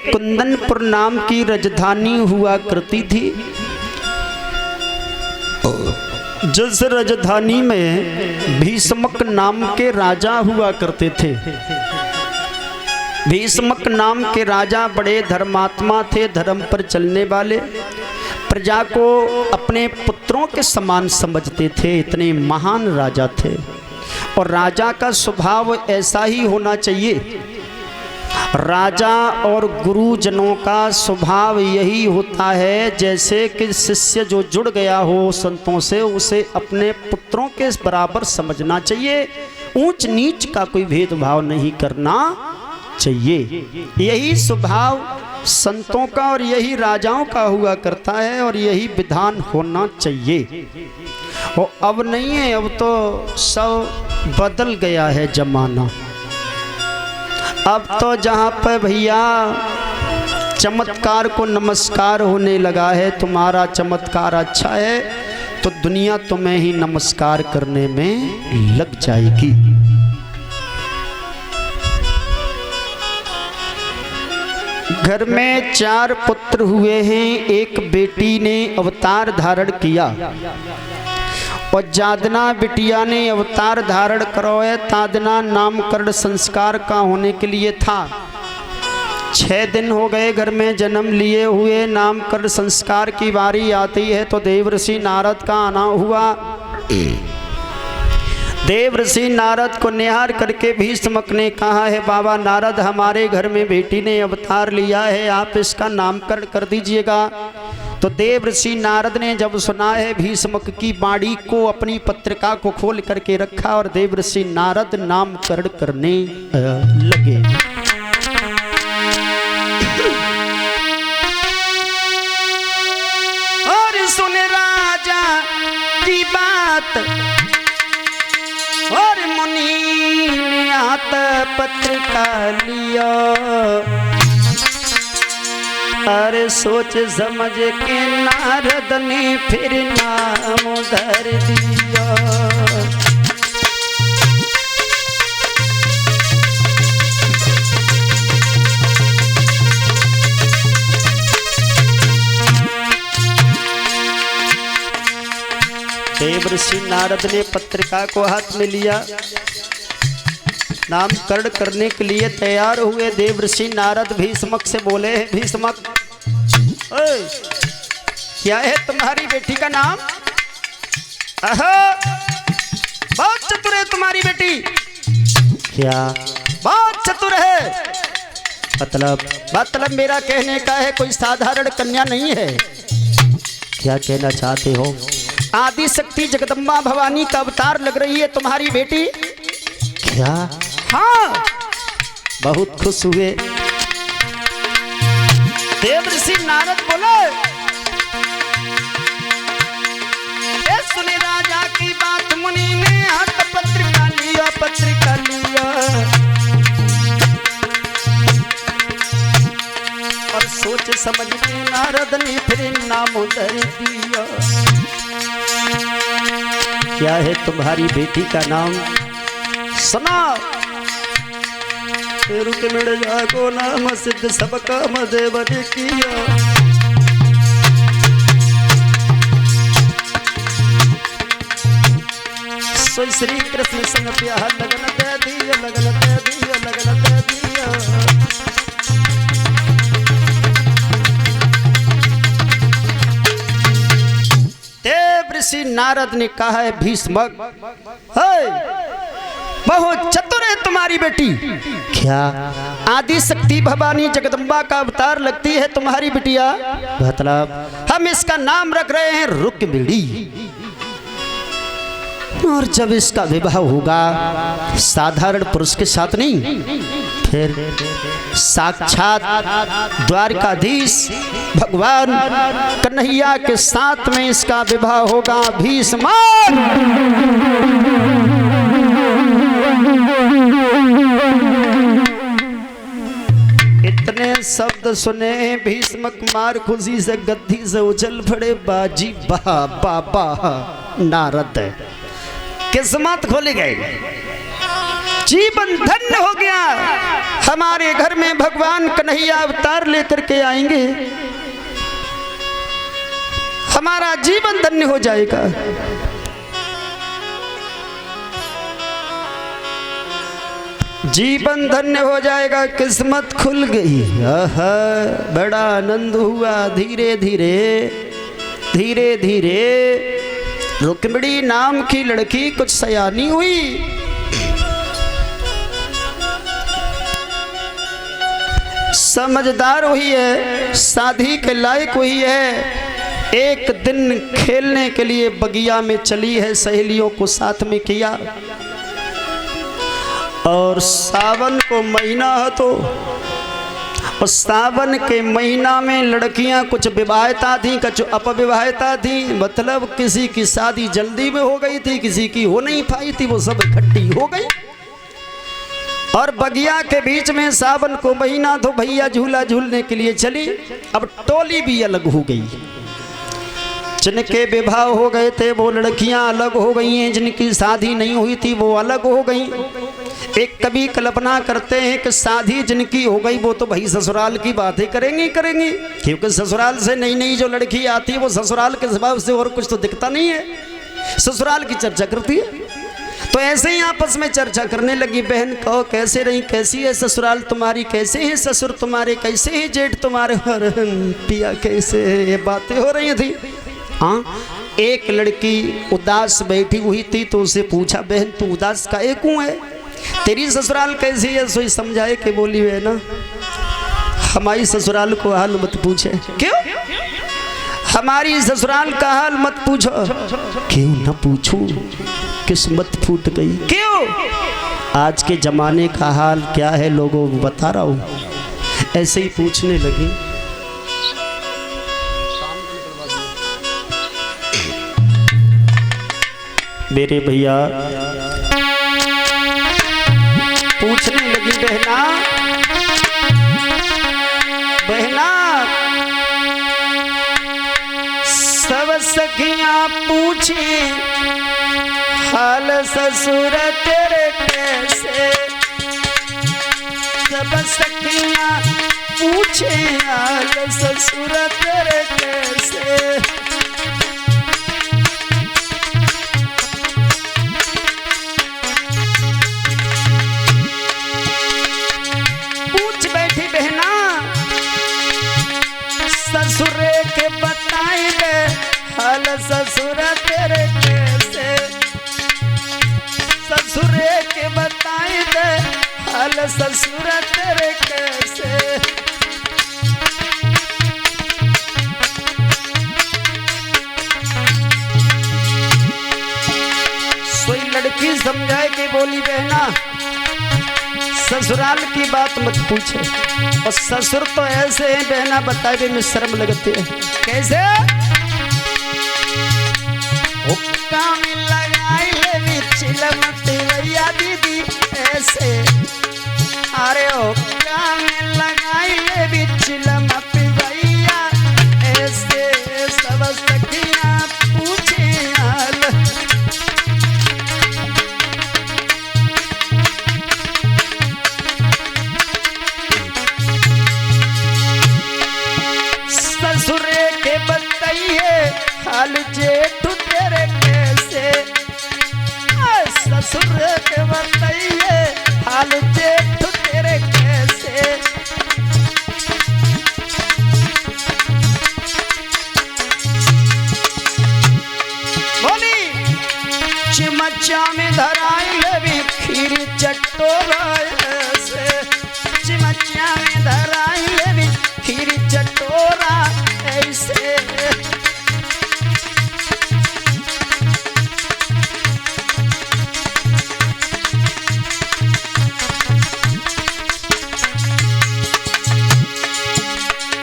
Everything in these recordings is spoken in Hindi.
कुंदनपुर नाम की राजधानी हुआ करती थी। जिस राजधानी में भीष्मक नाम के राजा हुआ करते थे। भीष्मक नाम के राजा बड़े धर्मात्मा थे, धर्म पर चलने वाले, प्रजा को अपने पुत्रों के समान समझते थे, इतने महान राजा थे। और राजा का स्वभाव ऐसा ही होना चाहिए। राजा और गुरुजनों का स्वभाव यही होता है, जैसे कि शिष्य जो जुड़ गया हो संतों से, उसे अपने पुत्रों के बराबर समझना चाहिए। ऊंच नीच का कोई भेदभाव नहीं करना चाहिए। यही स्वभाव संतों का और यही राजाओं का हुआ करता है और यही विधान होना चाहिए। और अब नहीं है, अब तो सब बदल गया है जमाना। अब तो जहाँ पर भैया चमत्कार को नमस्कार होने लगा है, तुम्हारा चमत्कार अच्छा है तो दुनिया तुम्हें ही नमस्कार करने में लग जाएगी। घर में 4 पुत्र हुए हैं। एक बेटी ने अवतार धारण किया और जादना बिटिया ने अवतार धारण करो है। तादना नामकरण संस्कार का होने के लिए था। 6 दिन हो गए घर में जन्म लिए हुए, नामकरण संस्कार की बारी आती है तो देवर्षि नारद का आना हुआ। देवर्षि नारद को निहार करके भीष्मक ने कहा है, बाबा नारद, हमारे घर में बेटी ने अवतार लिया है, आप इसका नामकरण कर दीजिएगा। तो देवर्षि नारद ने जब सुना है भीष्मक की वाणी को, अपनी पत्रिका को खोल करके रखा और देवर्षि नारद नामकरण करने लगे। और सुन राजा की बात और मुनि ने हाथ पत्रिका लिया। अरे सोच समझ के नारद ने फिर नाम धर दिया। देवर्षि नारद ने पत्रिका को हाथ में लिया, नामकरण करने के लिए तैयार हुए। देवर्षि नारद भीष्मक से बोले, भीष्मक, क्या है तुम्हारी बेटी का नाम? बहुत चतुर है तुम्हारी बेटी। क्या? बहुत चतुर है। मतलब मेरा कहने का है कोई साधारण कन्या नहीं है। क्या कहना चाहते हो? आदि शक्ति जगदम्बा भवानी का अवतार लग रही है तुम्हारी बेटी। क्या? हाँ। बहुत खुश हुए। देवर्षि नारद बोले, सुने राजा की बात, मुनि ने हाथ पत्रिका लिया, पत्रिका लिया और सोच समझ के नारद ने फिर नाम धर दिया। क्या है तुम्हारी बेटी का नाम? सुना, रुक मिड़ जागो नाम सिद्ध सब काम देव ने किया। सो श्री कृष्ण संग ब्याह लगन दे दिया, लगन दे दिया, लगन दे दिया। देवर्षि नारद ने कहा है, भीष्मक, बहुत चतुर है तुम्हारी बेटी। क्या? आदि शक्ति भवानी जगदम्बा का अवतार लगती है तुम्हारी बिटिया। मतलब हम इसका नाम रख रहे हैं रुक्मिणी। और जब इसका विवाह होगा साधारण पुरुष के साथ नहीं, फिर साक्षात द्वारकाधीश भगवान कन्हैया के साथ में इसका विवाह होगा। भीष्म इतने शब्द सुने भीष्मक मार खुशी से गद्दी से उछल पड़े। बाजी बहा बाबा नारद, किस्मत खोली गई। जीवन धन्य हो गया। हमारे घर में भगवान कन्हैया अवतार लेकर के आएंगे, हमारा जीवन धन्य हो जाएगा। जीवन धन्य हो जाएगा, किस्मत खुल गई। बड़ा आनंद हुआ। धीरे धीरे धीरे धीरे रुक्मिणी नाम की लड़की कुछ सयानी हुई। समझदार हुई है, शादी के लायक हुई है। एक दिन खेलने के लिए बगिया में चली है, सहेलियों को साथ में किया। और सावन को महीना है तो और सावन के महीना में लड़कियां कुछ विवाहिता थी, कुछ अपविवाहिता थी। मतलब किसी की शादी जल्दी में हो गई थी, किसी की हो नहीं पाई थी, वो सब इकट्ठी हो गई। और बगिया के बीच में सावन को महीना तो भैया झूला झूलने के लिए चली। अब टोली भी अलग हो गई। जिनके विवाह हो गए थे वो लड़कियां अलग हो गई हैं, जिनकी शादी नहीं हुई थी वो अलग हो गई। एक कवि कल्पना करते हैं कि शादी जिनकी हो गई वो तो भाई ससुराल की बातें करेंगी, क्योंकि ससुराल से नई नई जो लड़की आती है वो ससुराल के स्वभाव से और कुछ तो दिखता नहीं है, ससुराल की चर्चा करती है। तो ऐसे ही आपस में चर्चा करने लगी। बहन कहो कैसे रही, कैसी है ससुराल तुम्हारी, कैसे है ससुर तुम्हारे, कैसे है जेठ तुम्हारे, और पिया कैसे है, ये बातें हो रही थी। हाँ, एक लड़की उदास बैठी हुई थी तो उसे पूछा, बहन तू उदास काहे क्यों है, तेरी ससुराल कैसी है। सोई समझाए कि बोली है ना, हमारी ससुराल को हाल मत पूछे। क्यों? हमारी ससुराल का हाल मत पूछो। क्यों ना पूछूं, किस्मत फूट गई। क्यों? आज के जमाने का हाल क्या है लोगों को बता रहा हूं। ऐसे ही पूछने लगी। मेरे भैया पूछने लगी, बहना बहना सब सखियां पूछे हाल ससुर तेरे कैसे, सब सखियां पूछे हाल ससुर तेरे कैसे। पूछ बैठी बहना ससुरे के बताई दे हाल ससुर तेरे कैसे, ससुरे के बताई दे हाल ससुर तेरे कैसे। सोई लड़की समझाए कि बोली बहना ससुराल की बात मत पूछे, और ससुर तो ऐसे हैं बहना बताए में शर्म लगती है। कैसे? हुक्का में लगाई ले चिलमती भैया दीदी ऐसे, अरे हुक्का में लगाई ले चिलमती भैया ऐसे, सब सखियां पूछे हाल। ससुरे के बताइए हाल जेठ तेरे कैसे, ससुर के बताइए हाल जेठ तेरे कैसे। बोली चिमचा में धराई लेवी खीर चटोरा ऐसे, चिमचा में धराई लेवी खीर चटोरा ऐसे।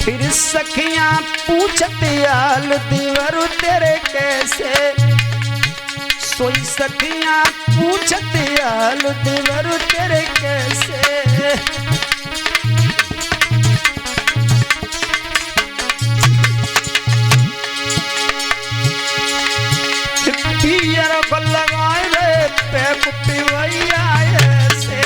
फिर सखियां पूछते हाल दीवारू तेरे कैसे, सोई सखियां पूछते हाल दीवारू तेरे कैसे। पियर को लगाए रे पे पुट्टी भैया ऐसे,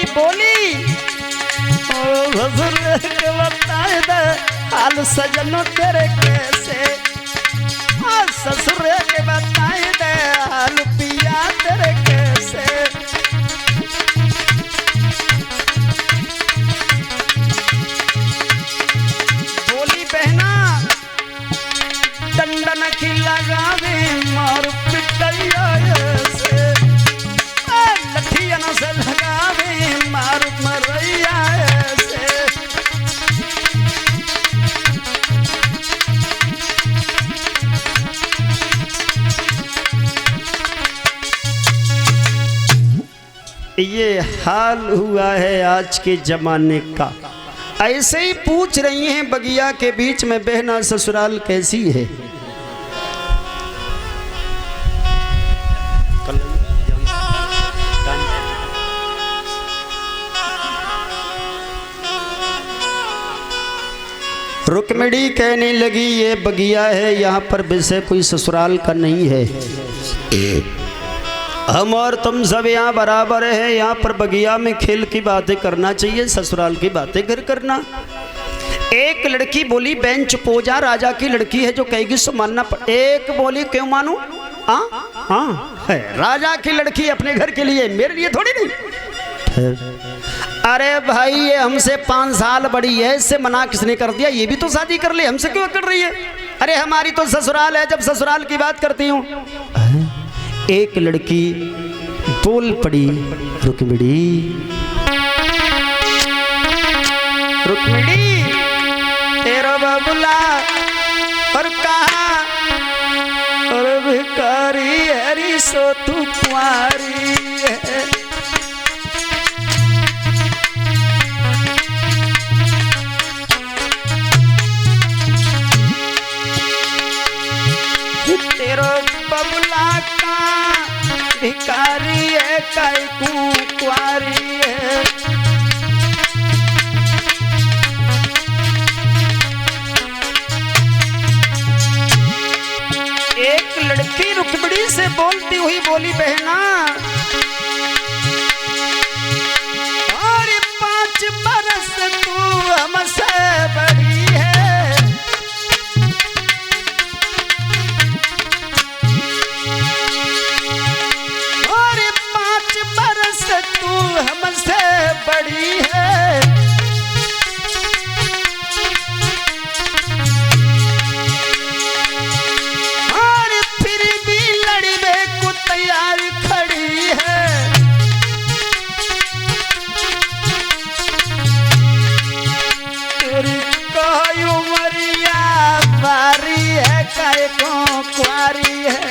बोली ओ ससुर के बताए दे हाल सजनो तेरे कैसे, ससुर के बताए दे हाल पिया तेरे कैसे। बोली बहना दंडन की लगावे मार पिटैया से, लठियन से लगावे मार मरैया से। ये हाल हुआ है आज के जमाने का। ऐसे ही पूछ रही हैं बगिया के बीच में बहना ससुराल कैसी है। रुक्मिणी कहने लगी ये बगिया है, यहाँ पर विषय कोई ससुराल का नहीं है। हम और तुम सब यहाँ बराबर है, यहाँ पर बगिया में खेल की बातें करना चाहिए, ससुराल की बातें घर करना। एक लड़की बोली बहन चुपोजा राजा की लड़की है जो कहेगी सो मानना पड़। एक बोली क्यों मानू, हाँ है राजा की लड़की अपने घर के लिए, मेरे लिए थोड़ी नहीं। अरे भाई ये हमसे 5 साल बड़ी है, इससे मना किसने कर दिया, ये भी तो शादी कर ले, हमसे क्यों कर रही है। अरे हमारी तो ससुराल है, जब ससुराल की बात करती हूँ। एक लड़की बोल पड़ी रुक्मिणी, रुक्मिणी तेरा बबुला और कहा और भिखारी हरी सो तू कुंवारी है। तेरो बबुला का भिखारी है काई कुंवारी है। एक लड़की रुक्मिणी से बोलती हुई बोली बहना और 5 बरस तू हमसे बड़ी है, और 5 बरस तू हमसे बड़ी है। और फिर भी लड़ने को तैयार खड़ी है। तेरी कोई उमरिया बारी है काहे को कुंवारी है,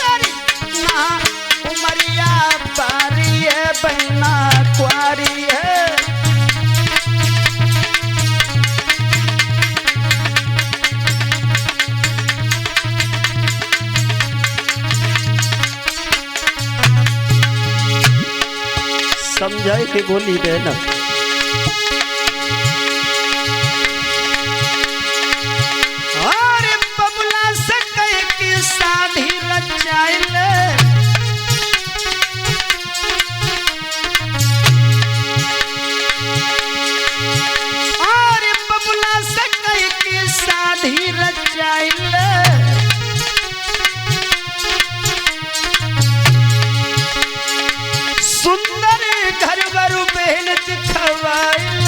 तेरी ना उमरिया बारी है बहना कुंवारी है। समझाए कि बोली बहना और बबुला से कहे कि शादी रचाइल, और बबुला से कहे कि शादी रचाइल। सुंदर घर बरु बहन दिखवाइल,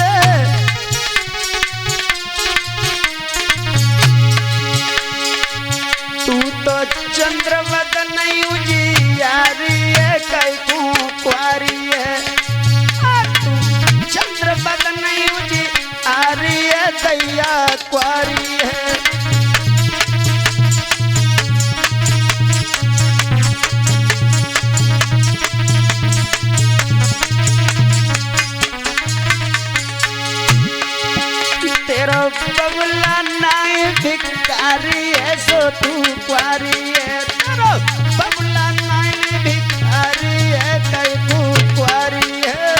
तू तो चंद्र बदन उजियारी है काई कुंवारी है। तू चंद्र बदन उजियारी है दैया कुंवारी है। तेरा बबुला नाई भिखारी है सो तू कुंवारी है, तेरा बबुला नाई भिखारी है काई तू कुंवारी है।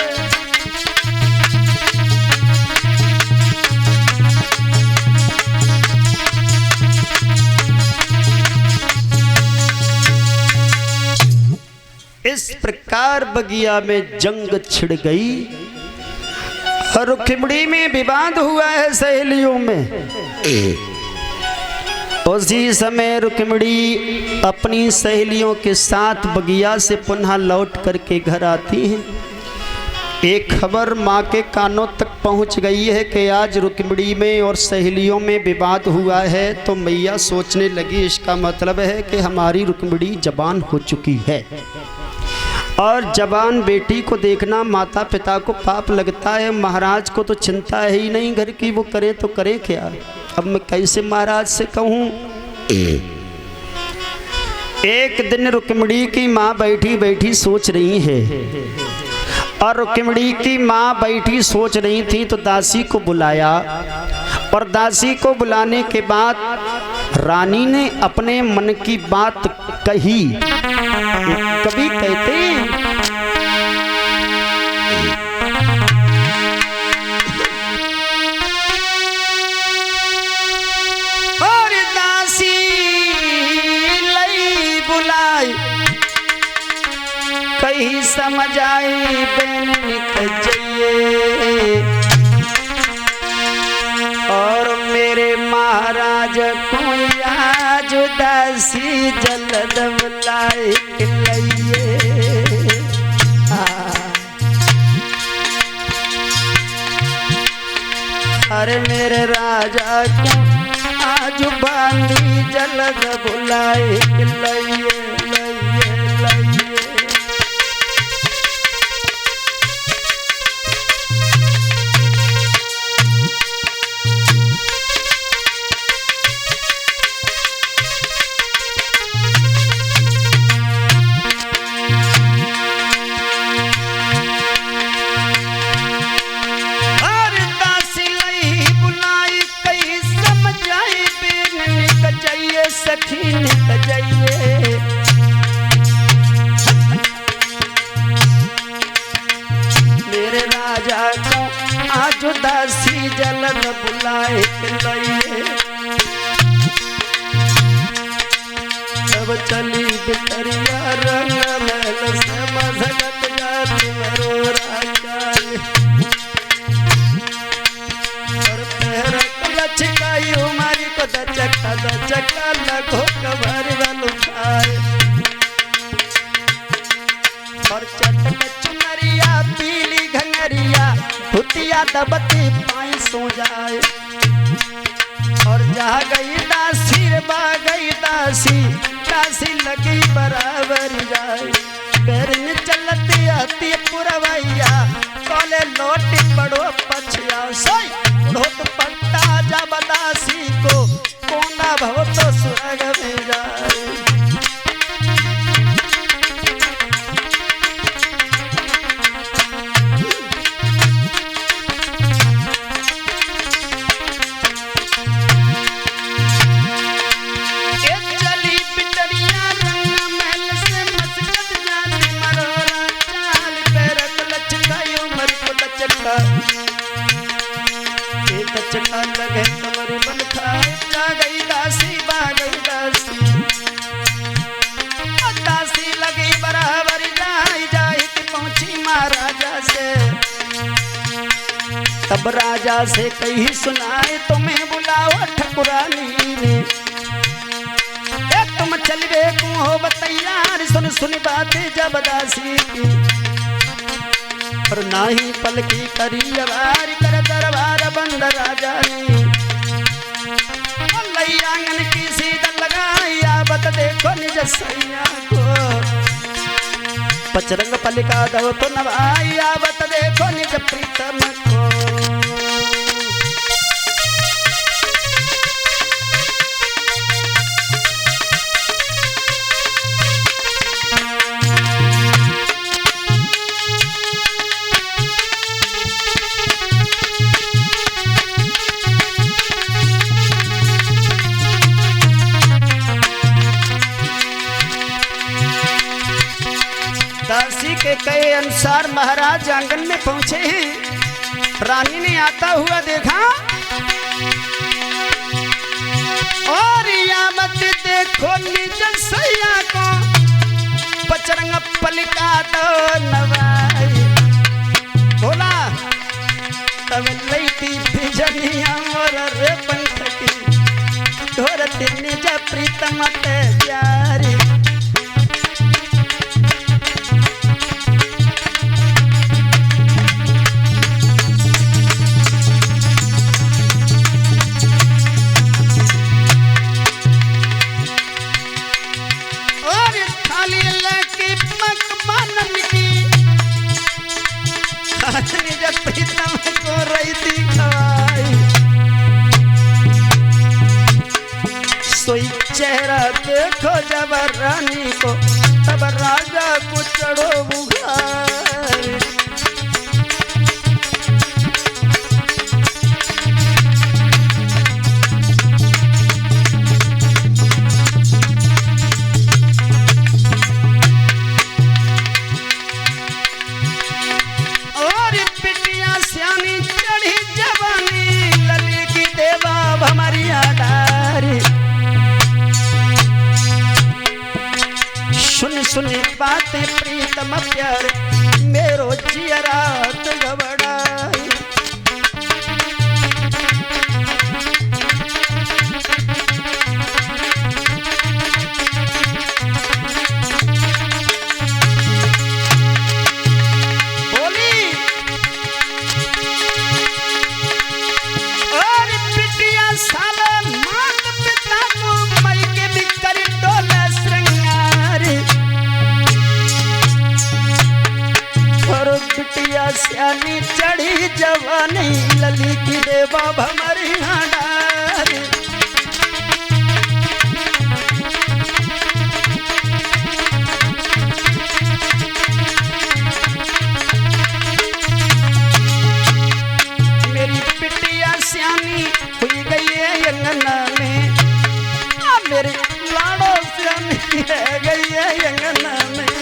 इस प्रकार बगिया में जंग छिड़ गई और रुक्मिणी में विवाद हुआ है सहेलियों में। उसी समय रुक्मिणी अपनी सहेलियों के साथ बगिया से पुनः लौट करके घर आती हैं। एक खबर माँ के कानों तक पहुँच गई है कि आज रुक्मिणी में और सहेलियों में विवाद हुआ है। तो मैया सोचने लगी इसका मतलब है कि हमारी रुक्मिणी जवान हो चुकी है, और जवान बेटी को देखना माता पिता को पाप लगता है। महाराज को तो चिंता है ही नहीं घर की, वो करे तो करे क्या। अब मैं कैसे महाराज से कहूँ। एक दिन रुक्मिणी की माँ बैठी बैठी सोच रही है, और रुक्मिणी की माँ बैठी सोच रही थी तो दासी को बुलाया, और दासी को बुलाने के बाद रानी ने अपने मन की बात कही। कभी कहते हैं और दासी लई बुलाई कहीं समझ आई बहन निकल जाइए, और मेरे महाराज को आज दासी जल्द बुलाए लइए। अरे मेरे राजा को आज बांधी जल्द बुलाए लइए लइए लइए। सखी निकल जाइए, मेरे राजा को आज दासी जल्द बुलाए लइए। तब चली बिटरिया रंग महल से मजगत जाती मरोरा चाल, और पैर लचकाई उमारी को दचका लगो कबर वालू खाए, और चटक चुनरिया पीली घंगरिया धुतिया दबती पाई सो जाए, और जा गई दासी रे बा गई दासी, दासी लगी बराबर जाए। पैरन चलती आती पुरवैया कौले लौटी पड़ो पछिया, सोई उड़ोत पलटा जा बदासी को कोना भव तो स्वर्ग में जाए। चली बिटरिया रंग महल से मस्कत जाती मरोरा चाल, पैरक लचकाई उमर को लचका चका लगे कमर बन खाए। जा गई दासी बा गई दासी, दासी लगी बराबर जाई जाई कि पहुंची महाराजा से। तब राजा से कही सुनाए तुम्हें बुलाओ ठकुरानी ने, तुम चलिए तुम हो बतैयार। सुन सुन बातें जब दासी की, और नाही पलकी करी अवार कर दरबार बंद राजा ने। आंगन की सीधा लगाया बत देखो निज सैया को, पचरंग पलिका दो तो नवाया बत देखो निज प्रीतम को। दासी के कहे अनुसार महाराज आंगन में पहुंचे हैं। रानी ने आता हुआ देखा और यामत देखो निज सैया को, बचरंग पलका दो नवाई बोला तब लैती बिजनिया मोर रे पंख की ढोरते निज प्रीतम ते प्यारी निज प्रीतम को रही खवाई सोई चेहरा देखो जब रानी को तब राजा को चढ़ो बुखार सुनी बातें प्रीतम प्यार मेरो जियरात गबड़ाई बोली और पिटिया साले मात पिता को मई के भी करी डोला श्रृंगारी बिटिया सियानी चढ़ी जवानी लली की देवा भमरी डारी मेरी बिटिया सियानी हुई गई है अंगना में मेरी लाड़ो सियानी रह गई है अंगना में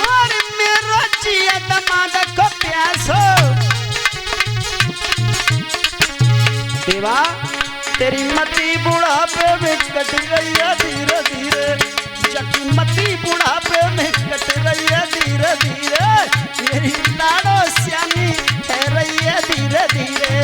और मेरा जिया दमाद को प्यासो देवा तेरी मती बुढ़ापे में कट गई है धीरे धीरे जकी मती बुढ़ापे में कट रही है धीरे धीरे मेरी लाड़ो सियानी है रही है धीरे धीरे